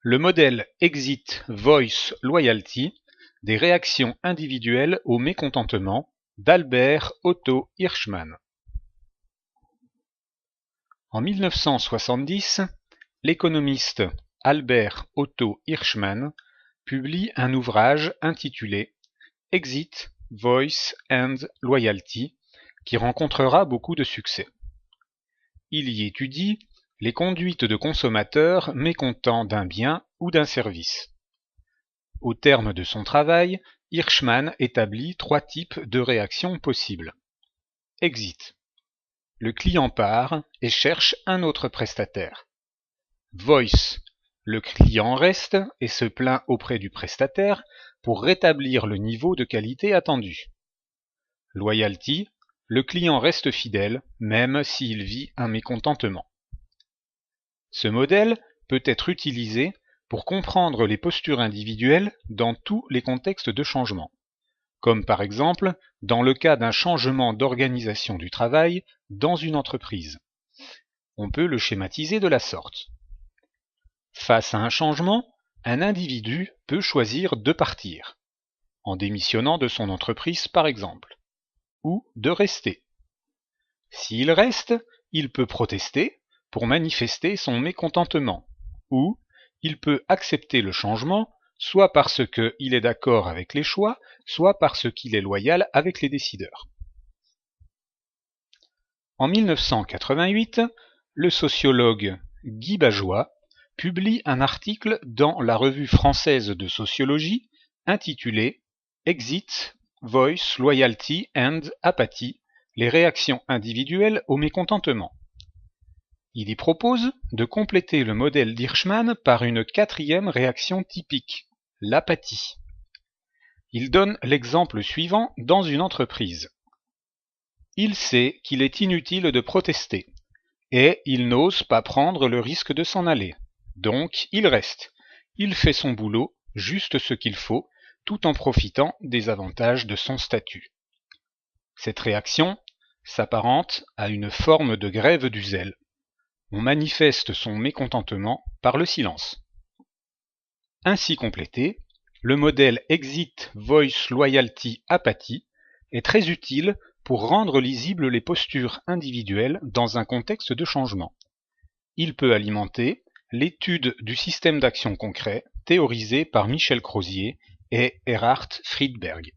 Le modèle Exit Voice Loyalty des réactions individuelles au mécontentement d'Albert Otto Hirschman. En 1970, l'économiste Albert Otto Hirschman publie un ouvrage intitulé Exit, Voice and Loyalty qui rencontrera beaucoup de succès. Il y étudie les conduites de consommateurs mécontents d'un bien ou d'un service. Au terme de son travail, Hirschman établit 3 types de réactions possibles. Exit. Le client part et cherche un autre prestataire. Voice. Le client reste et se plaint auprès du prestataire pour rétablir le niveau de qualité attendu. Loyalty. Le client reste fidèle même s'il vit un mécontentement. Ce modèle peut être utilisé pour comprendre les postures individuelles dans tous les contextes de changement, comme par exemple dans le cas d'un changement d'organisation du travail dans une entreprise. On peut le schématiser de la sorte. Face à un changement, un individu peut choisir de partir, en démissionnant de son entreprise par exemple, ou de rester. S'il reste, il peut protester pour manifester son mécontentement, ou il peut accepter le changement, soit parce qu'il est d'accord avec les choix, soit parce qu'il est loyal avec les décideurs. En 1988, le sociologue Guy Bajois publie un article dans la Revue française de sociologie intitulé Exit, Voice, Loyalty and Apathy, les réactions individuelles au mécontentement. Il y propose de compléter le modèle d'Hirschman par une 4e réaction typique, l'apathie. Il donne l'exemple suivant dans une entreprise. Il sait qu'il est inutile de protester, et il n'ose pas prendre le risque de s'en aller. Donc il reste. Il fait son boulot, juste ce qu'il faut, tout en profitant des avantages de son statut. Cette réaction s'apparente à une forme de grève du zèle. On manifeste son mécontentement par le silence. Ainsi complété, le modèle Exit Voice Loyalty Apathy est très utile pour rendre lisibles les postures individuelles dans un contexte de changement. Il peut alimenter l'étude du système d'action concret théorisé par Michel Crozier et Erhard Friedberg.